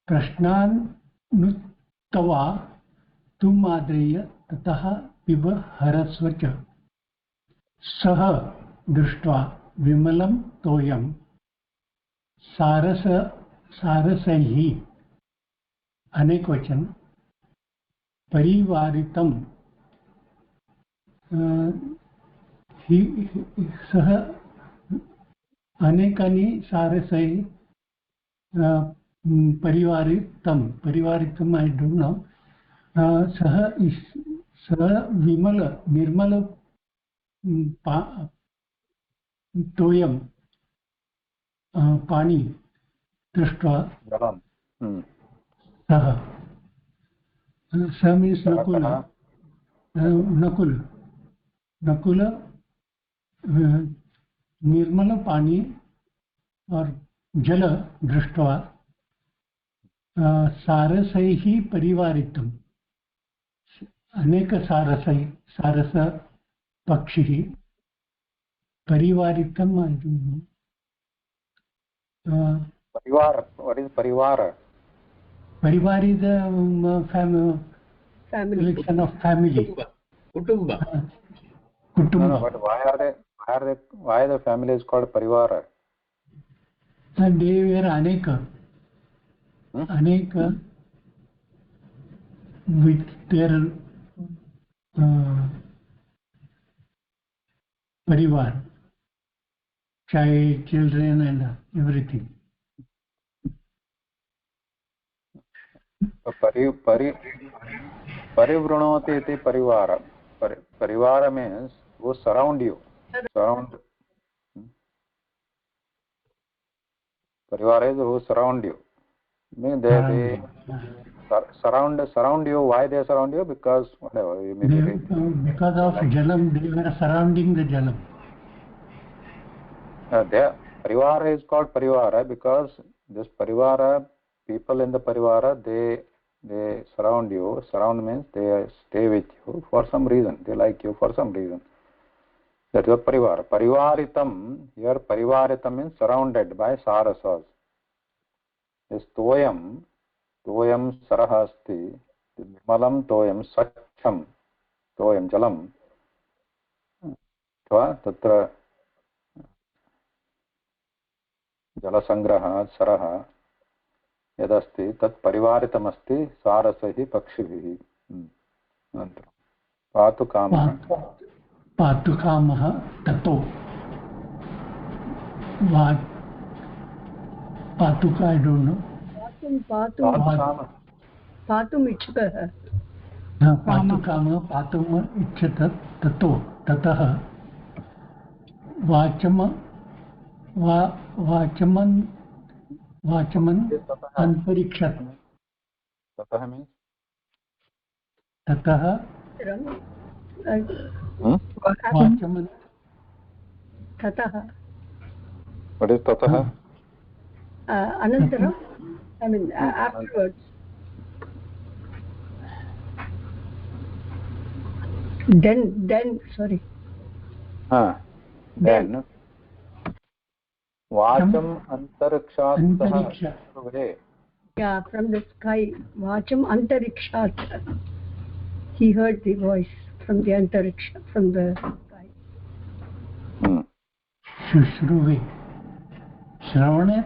प्रश्नान्नुत्तवा तुमाद्रेय ततः पिब हरस्व च. सः दृष्ट्वा विमलं तोयं सारसैः अनेकवचन परिवारितं सः अनेकानि सारसैः परिवारितं I don't know. सः निर्मल तोयं पानी दृष्ट्वा सः स मीन्स नकुल निर्मल पानी और जल दृष्ट्वा सारसैः परिवारितम् अनेक सारस पक्षिः परिवारितम् Parivar. What is parivar? Parivar is a collection of family. Kutumba. No, but why the family is called parivar? And they were aneka. Aneka with their parivar, child, children and everything. Parivranoti iti parivara. Parivara means who surround you. Parivara is who surround you. Mean they surround you. Why they surround you? Because whatever you may be. Because of jalam, they were surrounding the jalam. Parivara is called parivara because this parivara, people in the parivara, they surround you. Surround means they stay with you for some reason. They like you for some reason. That is parivar. Parivaritam, here parivaritam means surrounded by sarasas. This toyam sarah asti, vimalam toyam swachham toyam jalam. Tatra जलसंग्रहः सरः यदस्ति तत् परिवारितमस्ति सारसैः पक्षिभिः अनन्तरं पातुकामः ततो पातुका I don't know पातुम् इच्छुकः पातुकामः पातुम् इच्छत ततो ततः वाचमन् अन्तरिक्षत् ततः means ततः वाचमन् ततः what is tatah अनन्तरं I mean afterwards then sorry then Vacham antarikshat yeah, from the sky. Vacham antarikshat. He heard the voice from the antariksha, from the sky. Shushruve. Shravane?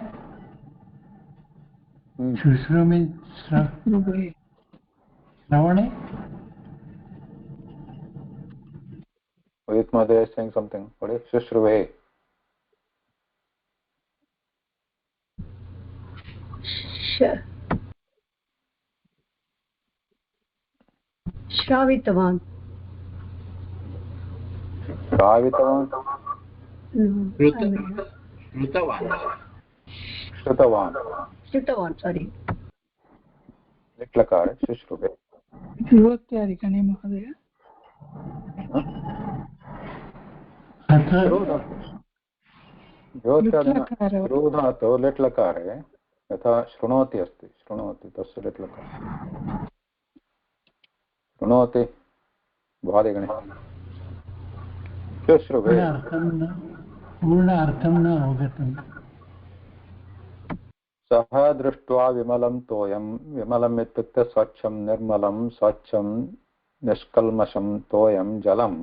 Shushru means Shravane? Udit Mother is saying something. What is Shushruve? श्रावितवान् श्रुतवान् sorry लिट्लकार शुश्रुवे विभक्त्यादिकने महोदय धातु लिट्लकारे यथा शृणोति अस्ति शृणोति तस्य लिट्लकार शृणोति भ्वादिगणे शुश्रुवे पूर्णार्थं न अवगतम् सः दृष्ट्वा विमलं तोयं विमलम् इत्युक्ते स्वच्छं निर्मलं स्वच्छं निष्कल्मषं तोयं जलं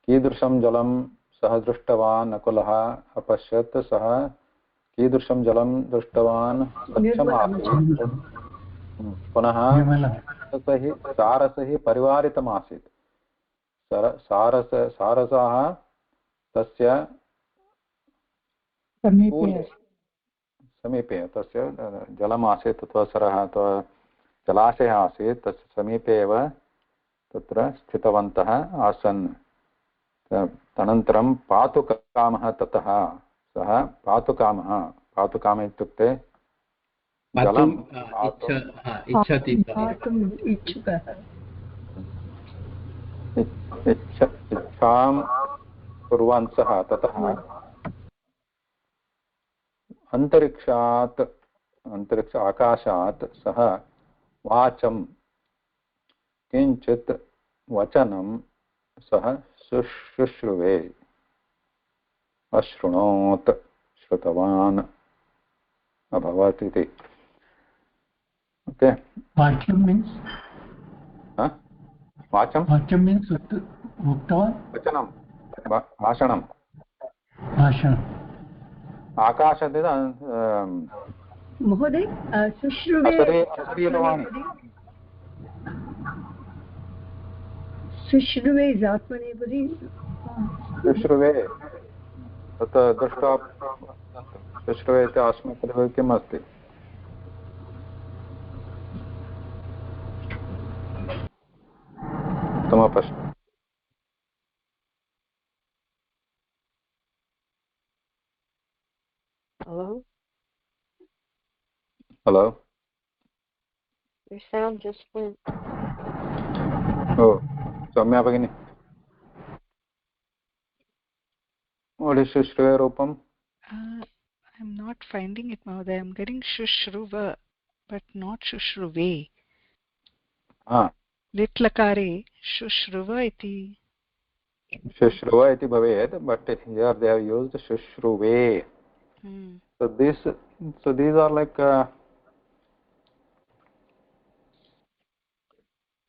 कीदृशं जलं सः दृष्टवान् नकुलः अपश्यत् सः कीदृशं जलं दृष्टवान् स्वच्छमासीत् पुनः सारसैः परिवारितमासीत् सारसाः तस्य समीपे तस्य जलमासीत् अथवा सरः अथवा जलाशयः आसीत् तस्य समीपे एव तत्र स्थितवन्तः आसन् तदनन्तरं पातुकामः ततः सः पातुकाम इत्युक्ते जलं इच्छां कुर्वन् सः ततः अंतरिक्ष आकाशात् सः वाचं किञ्चित् वचनं सः शुश्रुवे अशृणोत् श्रुतवान् अभवत् इति ओके वाच्यं मीन्स् वाच्यं मीन्स् उक्तवान् वचनं भाषणं आकाशात् महोदय शुश्रुवे शुश्रुवे इस् आत्मनेपदी शुश्रुवे तत् दृष्ट्वा शुश्रुवे इति आत्मनेपदी किम् अस्ति उत्तमः प्रश्नः Hello? Your sound just went. Oh, Soumya Bhagini. What is Shushruva Rupam? I'm not finding it, Mahoday. I'm getting Shushruva. but not shushruve. Ah, Litlakare shushruva iti. shushruva iti bhavet, but here they have used shushruve. So these are like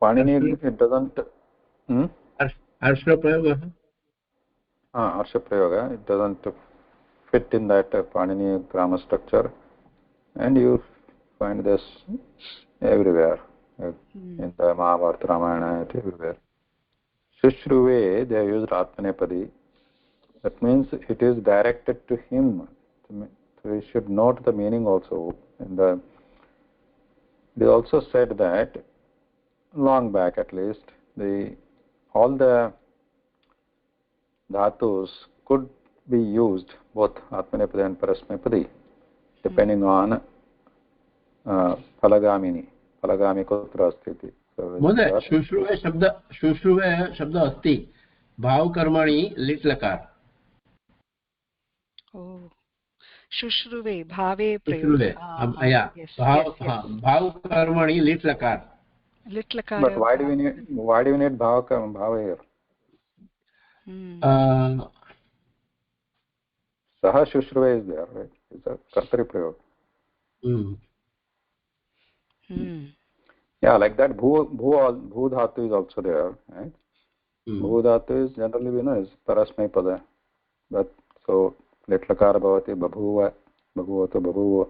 Panini. It doesn't. Harsha Prayoga. Harsha Prayoga. It doesn't fit in that Panini grammar structure, and you find this everywhere in the Mahabharata, Ramayana, everywhere. Shushruve, they have used Atmanepadi. That means it is directed to him. So we should note the meaning also. And they also said that long back at least, all the dhatus could be used, both Atmanepadi and Parasmepadi, depending on Palagamini. Palagami kutra asti. महोदय शुश्रूवे शब्द अस्ति भाव कर्मणि लिट् लकार शुश्रुवे भावे शुश्रूवे भाव कर्मणि लिट् लकार. But why do we need bhava here? Saha shushruve is there, right? It's a kartari prayog. Yeah, like that bhu dhatu is also there, right? Bhu dhatu is generally we know is parasmay pada. But so litlakara bhavati babhuva, babhuvato babhuva.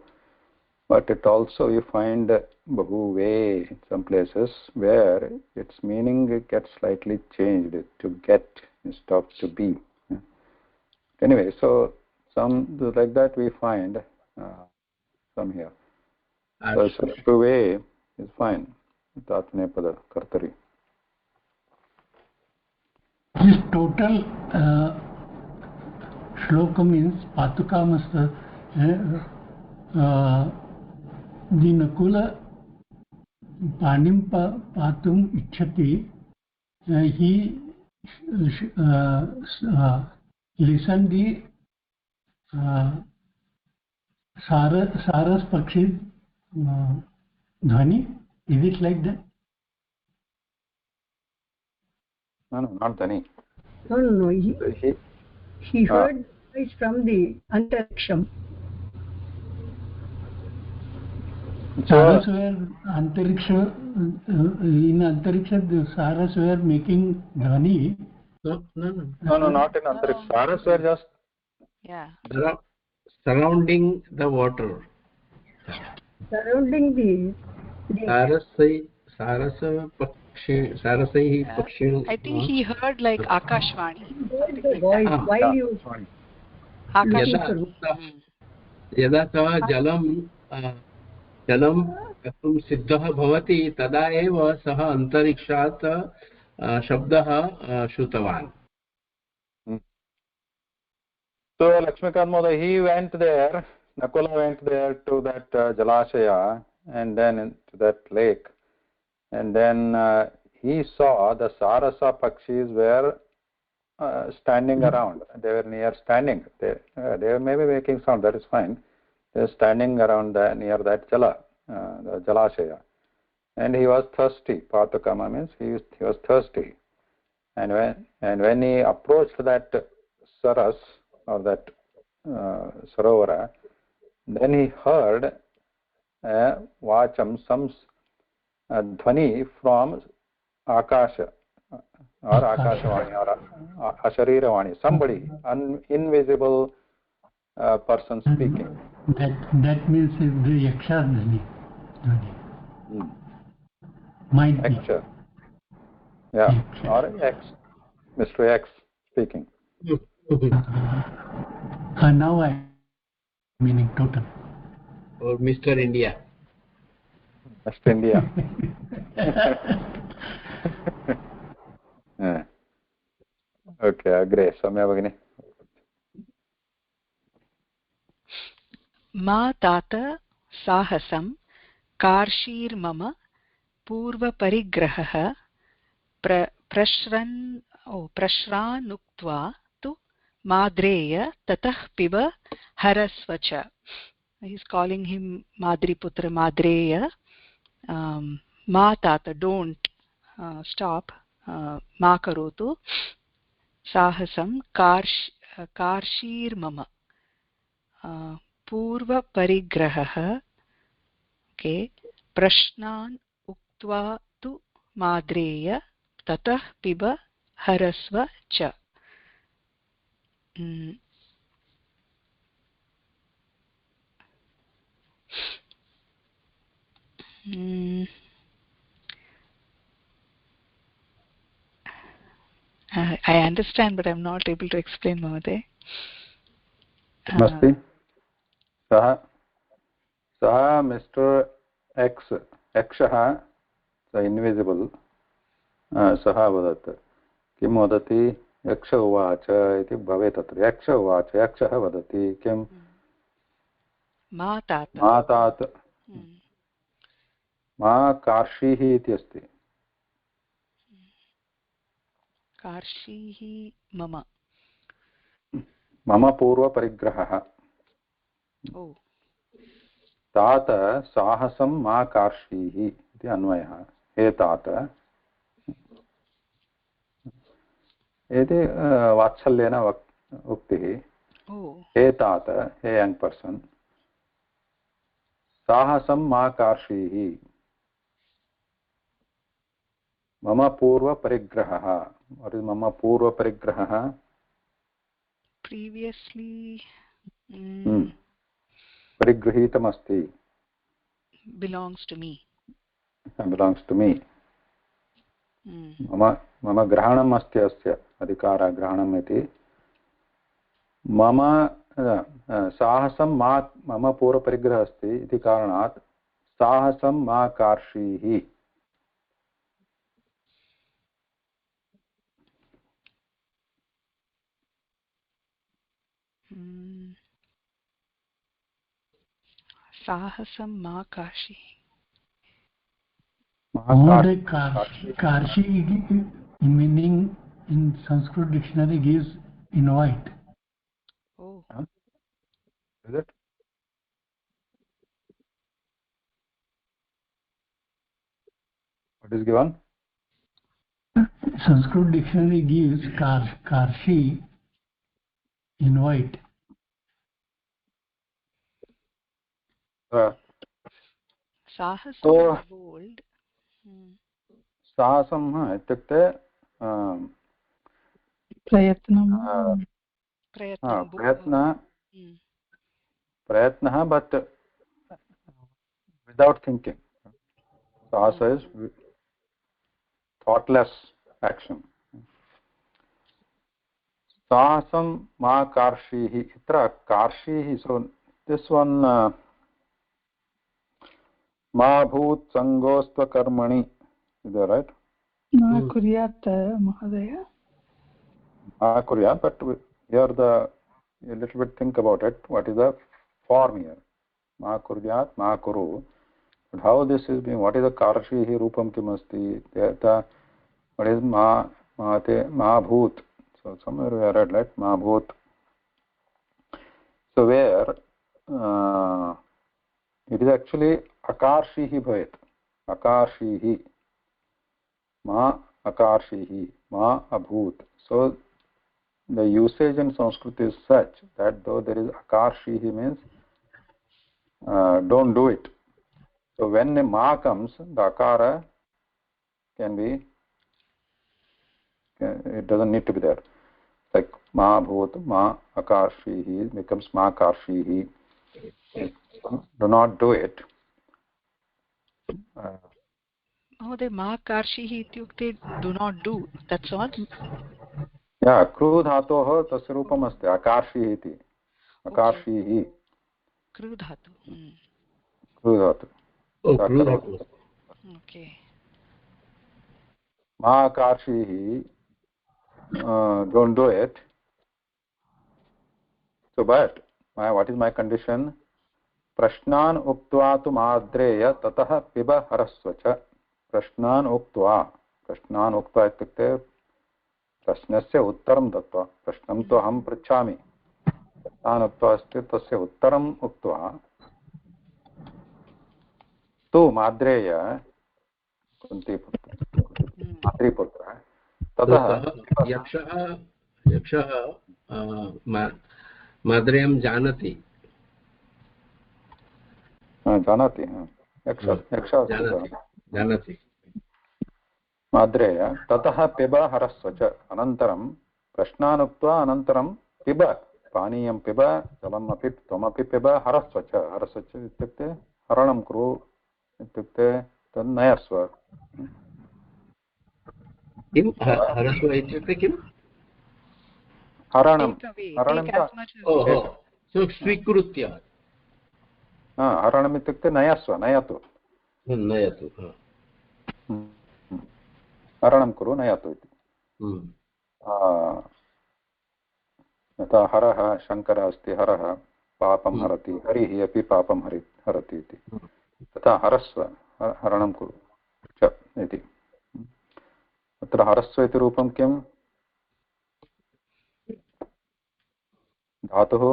But it also you find babhuve in some places where its meaning gets slightly changed to get instead of to be. Anyway, so some like that we find some here. So shushruve is fine. Tatnepada kartari. This total shloka means Patukamasta. The Nakula Panim Patum Ichati, he listened the Saras Pakshi Dhani. Is it like that? No, not Dhani. No. He heard voice from the Antariksham. Saras were Antariksha, in Antariksha, the Saras were making Dhani. No, not in Antariksha. Saras were just surrounding the water. Surrounding the Sarasai Pakshi. I think he heard like Akashvani. heard the voice while you यदा सः जलं कर्तुं सिद्धः भवति तदा एव सः अन्तरिक्षात् शब्दः श्रुतवान्. So Lakshmikant Mohoday, he went there, Nakula went there to that Jalashaya and then to that lake, and then he saw the Sarasa Pakshis were standing around. They were near standing. They were maybe making sound, that is fine. They were standing around near that Jala, the Jalashaya. And he was thirsty. Patukama means he was thirsty. And when he approached that Saras, or that Sarovara, then he heard Vacham, some Dhvani from Akasha, or Akashavani, or Ashariravani, somebody, invisible person speaking. That means the Yakshadhani. Might be. Yaksha. Yeah, Yaksha. Or X, Mr. X speaking. Now I meaning total. Or Mr. India. Mr. India. Okay, agree. Samya Bhagini. Ma tata sahasam karshir mama पूर्वपरिग्रहः प्रश्रानुक्त्वा तु माद्रेय ततः पिब हरस्व च. He's calling him Madriputra, Madreya. Ma tata, don't stop. Ma karotu. Sahasam karshir mama. Purva parigrahah. Okay. Prashnan uktva tu madreya tatah piba harasva cha. I understand, but I'm not able to explain, Mahoday. Masti. Saha Mr. X. Xah, the invisible. Saha vadat. Kim vadati? Yksha uvacha iti bhavet atra. Yaksha uvacha. Yakshah vadati. Kim? Ma tata. Ma tat. Ma karshihi iti asti. Karshihi mama. Mama purva parigrahah. Oh. तात साहसं मा कार्षीः इति अन्वयः हे तात इति वात्सल्येन उक्तिः हे तात हे young person साहसं मा कार्षीः मम पूर्व परिग्रहः what is मम पूर्व परिग्रहः Previously परिगृहीतमस्ति belongs to me. मम ग्रहणम् अस्ति अस्य अधिकारः ग्रहणम् इति मम साहसं मा मम पूर्वपरिग्रहः अस्ति इति कारणात् साहसं मा कार्षीः Sahasam ma karshi. Karshi meaning in Sanskrit dictionary gives invite. Oh. Is it? What is given? Sanskrit dictionary gives Karshi invite. Sahasam is bold. साहसं इत्युक्ते प्रयत्नः but without thinking. Sahasa is thoughtless action. Sahasam ma karshihi itra karshihi, so this one ma bhut sangostva karmani, is that right? Na kuryat Mahadaya. Ma kuryat, but here a little bit think about it. What is the form here? Ma kuryat, ma kuru. But how this is being, what is the karshihi rupam kim asti? What is ma bhut? So somewhere we are read, right? Ma bhut. So where it is actually akarshihi bhavet. Akarshihi. Ma akarshihi. Ma abhut. So the usage in Sanskrit is such that though there is akarshihi means don't do it. So when a ma comes, the akara can be, it doesn't need to be there. Like ma bhut, ma akarshihi becomes ma karshihi. Do not do it. Mahoday, ma karshihi ityukte do not do. That's all. Yeah, kru dhatoh tasya rupam asti akarshihi iti. Akarshihi. Kru dhatu. Kru dhatu. Oh, kru dhatu. Okay. Ma akarshihi, don't do it. So but what is my condition? Prashnan uktva tu madreya tatah piba harasvacha. Prashnan uktva इत्युक्ते प्रश्नस्य उत्तरं दत्वा प्रश्नं तु अहं पृच्छामि प्रश्नान् उक्त्वा अस्ति तस्य उत्तरम् उक्त्वा तु माद्रेय मातृपुत्र ततः यक्षः माद्रेयं जानाति जानाति जानाति माद्रेय ततः पिब हरस्व च अनन्तरं प्रश्नान् उक्त्वा अनन्तरं पिब पानीयं पिब जलम् अपि त्वमपि पिब हरस्व च इत्युक्ते हरणं कुरु इत्युक्ते तद् नयस्व किं हरस्व इत्युक्ते किं हरणं स्वीकृत्य हरणम् इत्युक्ते नयस्व नयतु हरणं कुरु नयतु इति यथा हरः शङ्करः अस्ति हरः पापं हरति हरिः अपि पापं हरति इति तथा हरस्व हरणं कुरु च इति अत्र हरस्व इति रूपं किं धातुः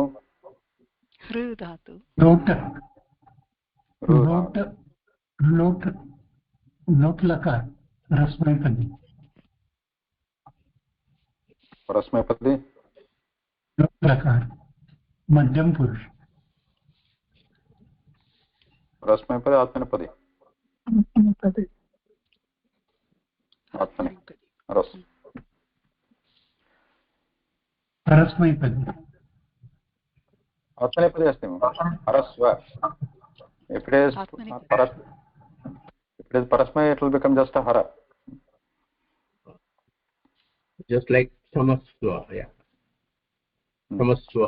लोट् लकार परस्मैपदी लोट् लकार मध्यम पुरुष परस्मैपदी आत्मनेपदी परस्मैपदी आत्मनेपदी अस्ति हरस्व if it is parasmay it will become just a hara just like samaswa samaswa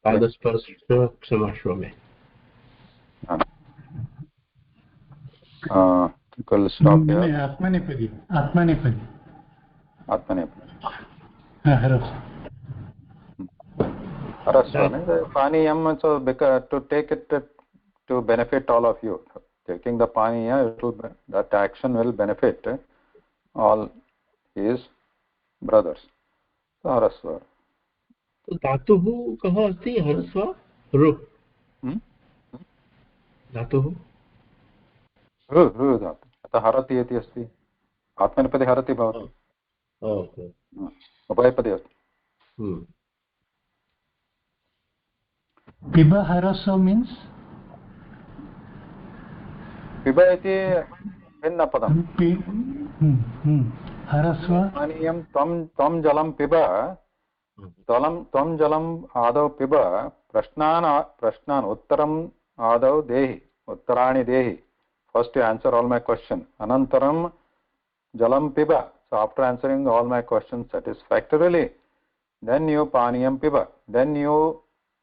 पादस्पर्श क्षमस्व में will stop here आत्मनेपदी Haraswa means paniyam, so to take it to benefit all of you. Taking the paniya, that action will benefit all his brothers. So Haraswa. धातुः कः अस्ति हरस्व रु धातुः रु धातु अतः हरति इति अस्ति आत्मनेपदी हरति भवति उभयपदी अस्ति पिब हरस्व मीन्स पिब इति भिन्नपदं हरस्व पानीयं त्वं जलं पिब त्वं जलम् आदौ पिब प्रश्नान् उत्तरम् आदौ देहि उत्तराणि देहि first you answer all my question anantaram jalam piba so after answering all my questions satisfactorily then you paniyam piba then you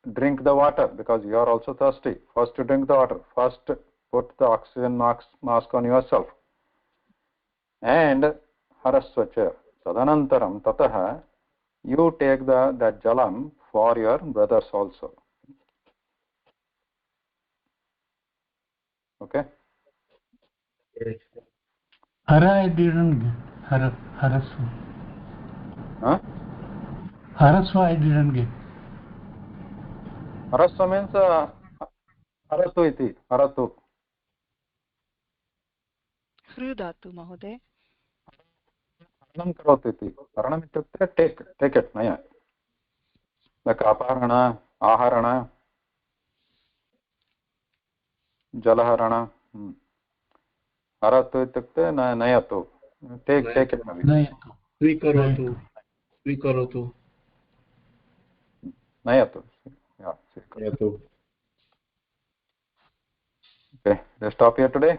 drink the water because you are also thirsty first you drink the water first put the oxygen mask on yourself and harasvacha tadanantaram tatah you take that jalam for your brothers also okay hara I didn't get harasva harasva I didn't get harasva means haratu iti haratu hrudatu mahoday haranam karoti iti haranam ityukte take it naya like aparana aharana jalaharana haratu ityukte nayatu take it nayatu स्वीकरोतु nayatu yeah nayatu okay let's stop here today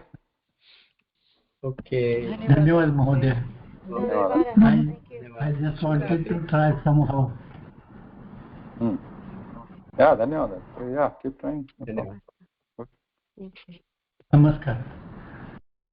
okay धन्यवाद महोदय I just wanted to try somehow yeah धन्यवाद yeah keep trying धन्यवाद नमस्कार